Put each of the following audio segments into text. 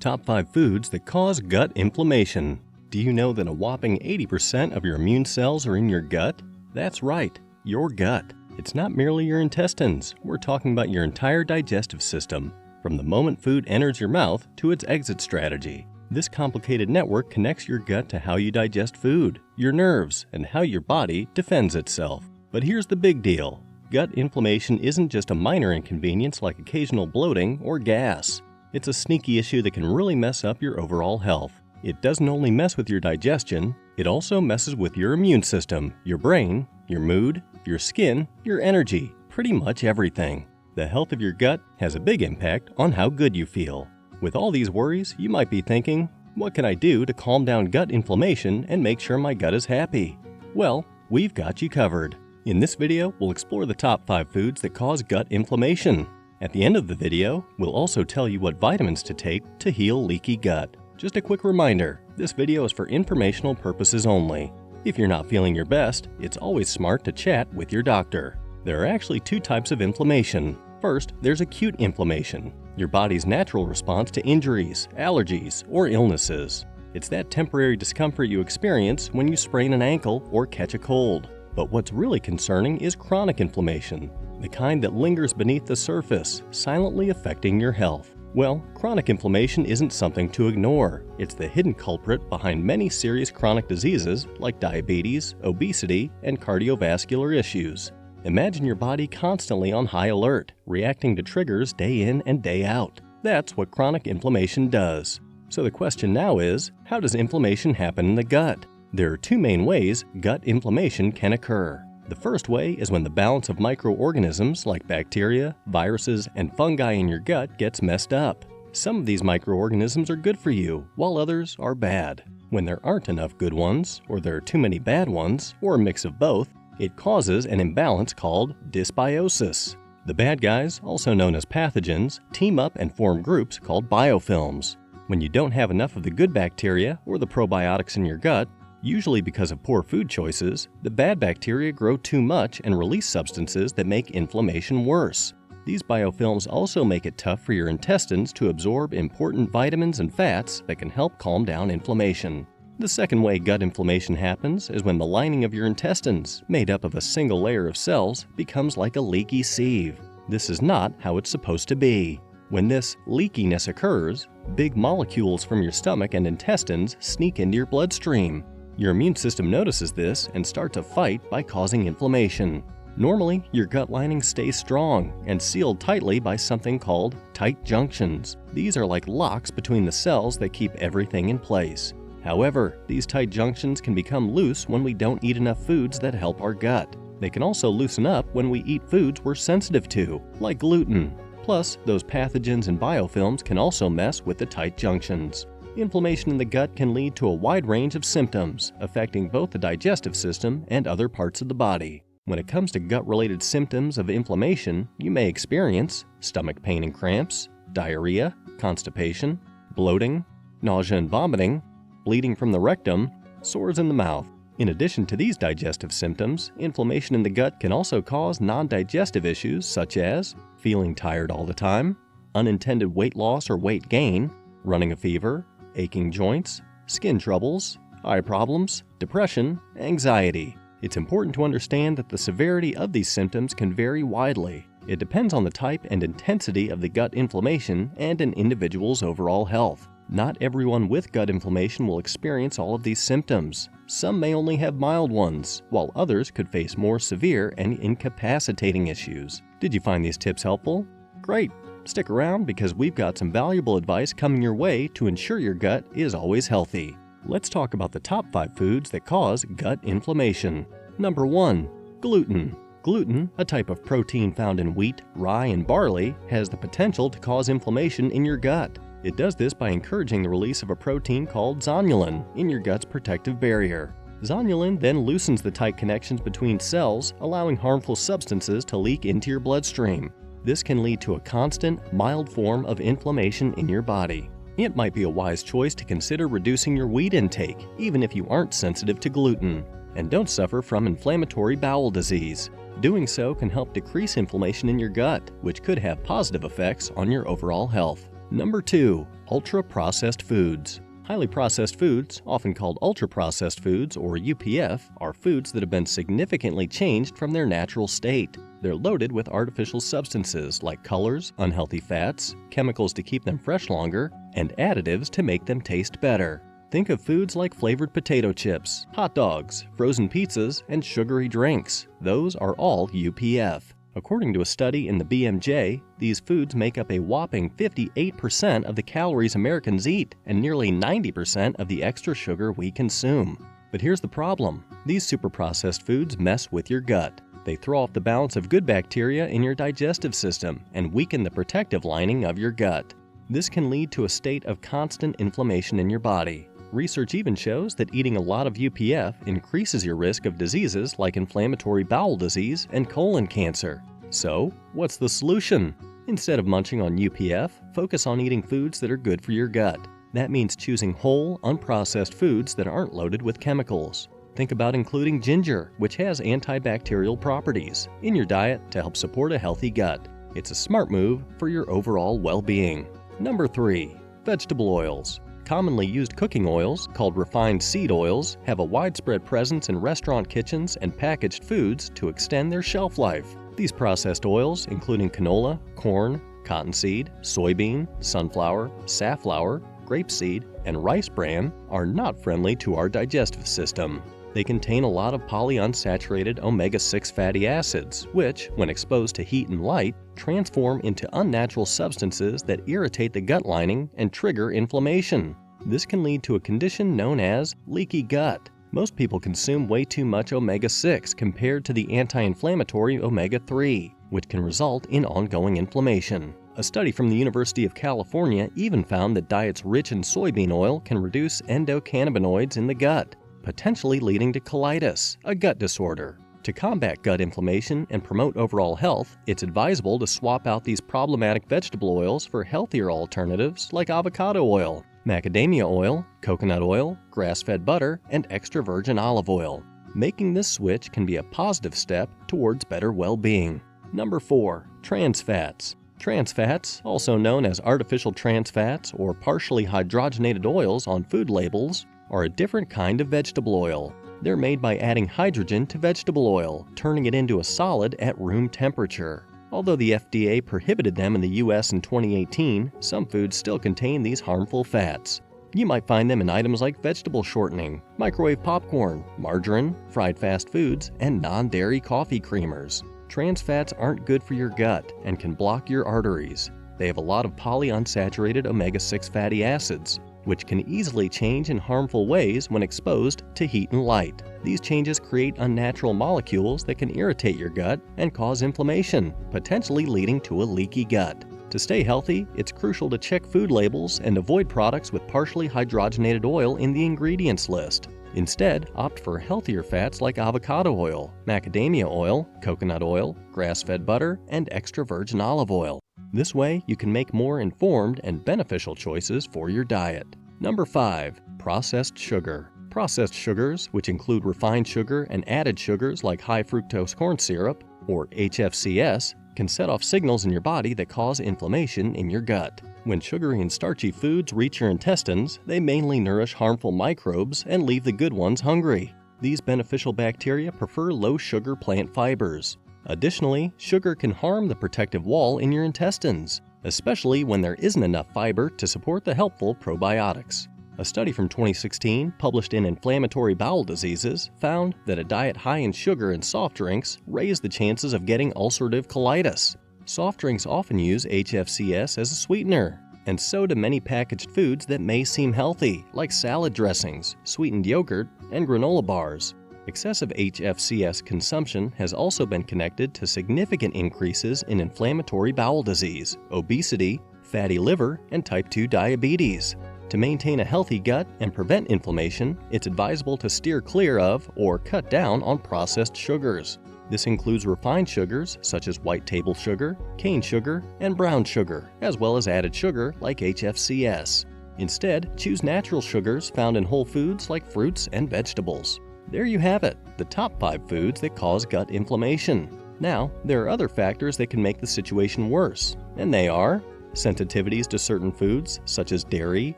Top 5 foods that cause gut inflammation. Do you know that a whopping 80% of your immune cells are in your gut? That's right, your gut. It's not merely your intestines. We're talking about your entire digestive system, from the moment food enters your mouth to its exit strategy. This complicated network connects your gut to how you digest food, your nerves, and how your body defends itself. But here's the big deal. Gut inflammation isn't just a minor inconvenience like occasional bloating or gas. It's a sneaky issue that can really mess up your overall health. It doesn't only mess with your digestion, it also messes with your immune system, your brain, your mood, your skin, your energy, pretty much everything. The health of your gut has a big impact on how good you feel. With all these worries, you might be thinking, what can I do to calm down gut inflammation and make sure my gut is happy? Well, we've got you covered. In this video, we'll explore the top 5 foods that cause gut inflammation. At the end of the video, we'll also tell you what vitamins to take to heal leaky gut. Just a quick reminder, this video is for informational purposes only. If you're not feeling your best, it's always smart to chat with your doctor. There are actually 2 types of inflammation. First, there's acute inflammation, your body's natural response to injuries, allergies, or illnesses. It's that temporary discomfort you experience when you sprain an ankle or catch a cold. But what's really concerning is chronic inflammation, the kind that lingers beneath the surface, silently affecting your health. Well, chronic inflammation isn't something to ignore. It's the hidden culprit behind many serious chronic diseases like diabetes, obesity, and cardiovascular issues. Imagine your body constantly on high alert, reacting to triggers day in and day out. That's what chronic inflammation does. So the question now is, how does inflammation happen in the gut? There are 2 main ways gut inflammation can occur. The first way is when the balance of microorganisms like bacteria, viruses, and fungi in your gut gets messed up. Some of these microorganisms are good for you, while others are bad. When there aren't enough good ones, or there are too many bad ones, or a mix of both, it causes an imbalance called dysbiosis. The bad guys, also known as pathogens, team up and form groups called biofilms. When you don't have enough of the good bacteria or the probiotics in your gut, usually because of poor food choices, the bad bacteria grow too much and release substances that make inflammation worse. These biofilms also make it tough for your intestines to absorb important vitamins and fats that can help calm down inflammation. The second way gut inflammation happens is when the lining of your intestines, made up of a single layer of cells, becomes like a leaky sieve. This is not how it's supposed to be. When this leakiness occurs, big molecules from your stomach and intestines sneak into your bloodstream. Your immune system notices this and starts to fight by causing inflammation. Normally, your gut lining stays strong and sealed tightly by something called tight junctions. These are like locks between the cells that keep everything in place. However, these tight junctions can become loose when we don't eat enough foods that help our gut. They can also loosen up when we eat foods we're sensitive to, like gluten. Plus, those pathogens and biofilms can also mess with the tight junctions. Inflammation in the gut can lead to a wide range of symptoms, affecting both the digestive system and other parts of the body. When it comes to gut-related symptoms of inflammation, you may experience stomach pain and cramps, diarrhea, constipation, bloating, nausea and vomiting, bleeding from the rectum, sores in the mouth. In addition to these digestive symptoms, inflammation in the gut can also cause non-digestive issues such as feeling tired all the time, unintended weight loss or weight gain, running a fever, aching joints, skin troubles, eye problems, depression, anxiety. It's important to understand that the severity of these symptoms can vary widely. It depends on the type and intensity of the gut inflammation and an individual's overall health. Not everyone with gut inflammation will experience all of these symptoms. Some may only have mild ones, while others could face more severe and incapacitating issues. Did you find these tips helpful? Great! Stick around because we've got some valuable advice coming your way to ensure your gut is always healthy. Let's talk about the top 5 foods that cause gut inflammation. Number 1. Gluten. Gluten, a type of protein found in wheat, rye, and barley, has the potential to cause inflammation in your gut. It does this by encouraging the release of a protein called zonulin in your gut's protective barrier. Zonulin then loosens the tight connections between cells, allowing harmful substances to leak into your bloodstream. This can lead to a constant, mild form of inflammation in your body. It might be a wise choice to consider reducing your wheat intake, even if you aren't sensitive to gluten. And don't suffer from inflammatory bowel disease. Doing so can help decrease inflammation in your gut, which could have positive effects on your overall health. Number 2. Ultra-processed foods. Highly processed foods, often called ultra-processed foods or UPF, are foods that have been significantly changed from their natural state. They're loaded with artificial substances like colors, unhealthy fats, chemicals to keep them fresh longer, and additives to make them taste better. Think of foods like flavored potato chips, hot dogs, frozen pizzas, and sugary drinks. Those are all UPF. According to a study in the BMJ, these foods make up a whopping 58% of the calories Americans eat and nearly 90% of the extra sugar we consume. But here's the problem. These super-processed foods mess with your gut. They throw off the balance of good bacteria in your digestive system and weaken the protective lining of your gut. This can lead to a state of constant inflammation in your body. Research even shows that eating a lot of UPF increases your risk of diseases like inflammatory bowel disease and colon cancer. So, what's the solution? Instead of munching on UPF, focus on eating foods that are good for your gut. That means choosing whole, unprocessed foods that aren't loaded with chemicals. Think about including ginger, which has antibacterial properties, in your diet to help support a healthy gut. It's a smart move for your overall well-being. Number 3. Vegetable oils. Commonly used cooking oils, called refined seed oils, have a widespread presence in restaurant kitchens and packaged foods to extend their shelf life. These processed oils, including canola, corn, cottonseed, soybean, sunflower, safflower, grapeseed, and rice bran, are not friendly to our digestive system. They contain a lot of polyunsaturated omega-6 fatty acids, which, when exposed to heat and light, transform into unnatural substances that irritate the gut lining and trigger inflammation. This can lead to a condition known as leaky gut. Most people consume way too much omega-6 compared to the anti-inflammatory omega-3, which can result in ongoing inflammation. A study from the University of California even found that diets rich in soybean oil can reduce endocannabinoids in the gut, potentially leading to colitis, a gut disorder. To combat gut inflammation and promote overall health, it's advisable to swap out these problematic vegetable oils for healthier alternatives like avocado oil, macadamia oil, coconut oil, grass-fed butter, and extra virgin olive oil. Making this switch can be a positive step towards better well-being. Number 4. Trans fats. Trans fats, also known as artificial trans fats or partially hydrogenated oils on food labels, are a different kind of vegetable oil. They're made by adding hydrogen to vegetable oil, turning it into a solid at room temperature. Although the FDA prohibited them in the US in 2018, some foods still contain these harmful fats. You might find them in items like vegetable shortening, microwave popcorn, margarine, fried fast foods, and non-dairy coffee creamers. Trans fats aren't good for your gut and can block your arteries. They have a lot of polyunsaturated omega-6 fatty acids, which can easily change in harmful ways when exposed to heat and light. These changes create unnatural molecules that can irritate your gut and cause inflammation, potentially leading to a leaky gut. To stay healthy, it's crucial to check food labels and avoid products with partially hydrogenated oil in the ingredients list. Instead, opt for healthier fats like avocado oil, macadamia oil, coconut oil, grass-fed butter, and extra virgin olive oil. This way, you can make more informed and beneficial choices for your diet. Number 5. Processed sugar. Processed sugars, which include refined sugar and added sugars like high fructose corn syrup, or HFCS, can set off signals in your body that cause inflammation in your gut. When sugary and starchy foods reach your intestines, they mainly nourish harmful microbes and leave the good ones hungry. These beneficial bacteria prefer low-sugar plant fibers. Additionally, sugar can harm the protective wall in your intestines, especially when there isn't enough fiber to support the helpful probiotics. A study from 2016, published in Inflammatory Bowel Diseases, found that a diet high in sugar and soft drinks raised the chances of getting ulcerative colitis. Soft drinks often use HFCS as a sweetener, and so do many packaged foods that may seem healthy, like salad dressings, sweetened yogurt, and granola bars. Excessive HFCS consumption has also been connected to significant increases in inflammatory bowel disease, obesity, fatty liver, and type 2 diabetes. To maintain a healthy gut and prevent inflammation, it's advisable to steer clear of or cut down on processed sugars. This includes refined sugars such as white table sugar, cane sugar, and brown sugar, as well as added sugar like HFCS. Instead, choose natural sugars found in whole foods like fruits and vegetables. There you have it, the top 5 foods that cause gut inflammation. Now, there are other factors that can make the situation worse, and they are sensitivities to certain foods such as dairy,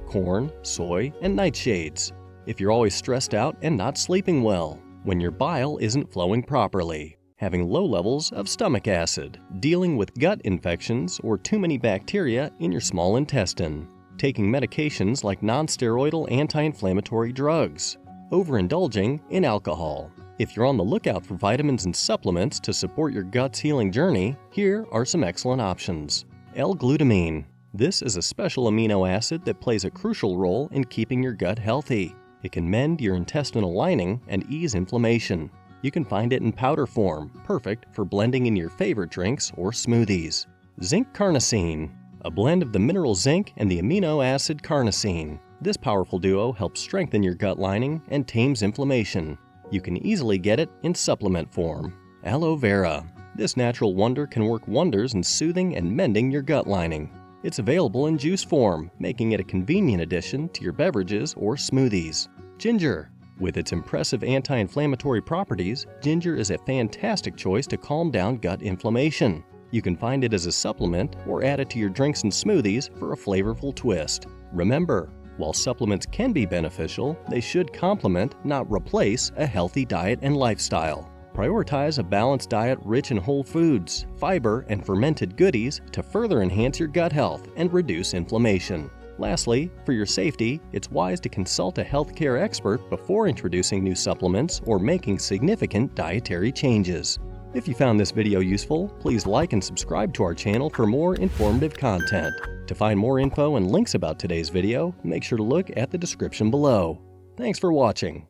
corn, soy, and nightshades, if you're always stressed out and not sleeping well, when your bile isn't flowing properly, having low levels of stomach acid, dealing with gut infections or too many bacteria in your small intestine, taking medications like non-steroidal anti-inflammatory drugs, overindulging in alcohol. If you're on the lookout for vitamins and supplements to support your gut's healing journey, here are some excellent options. L-glutamine. This is a special amino acid that plays a crucial role in keeping your gut healthy. It can mend your intestinal lining and ease inflammation. You can find it in powder form, perfect for blending in your favorite drinks or smoothies. Zinc carnosine. A blend of the mineral zinc and the amino acid carnosine. This powerful duo helps strengthen your gut lining and tames inflammation. You can easily get it in supplement form. Aloe vera. This natural wonder can work wonders in soothing and mending your gut lining. It's available in juice form, making it a convenient addition to your beverages or smoothies. Ginger. With its impressive anti-inflammatory properties, ginger is a fantastic choice to calm down gut inflammation. You can find it as a supplement or add it to your drinks and smoothies for a flavorful twist. Remember, while supplements can be beneficial, they should complement, not replace, a healthy diet and lifestyle. Prioritize a balanced diet rich in whole foods, fiber, and fermented goodies to further enhance your gut health and reduce inflammation. Lastly, for your safety, it's wise to consult a healthcare expert before introducing new supplements or making significant dietary changes. If you found this video useful, please like and subscribe to our channel for more informative content. To find more info and links about today's video, make sure to look at the description below. Thanks for watching.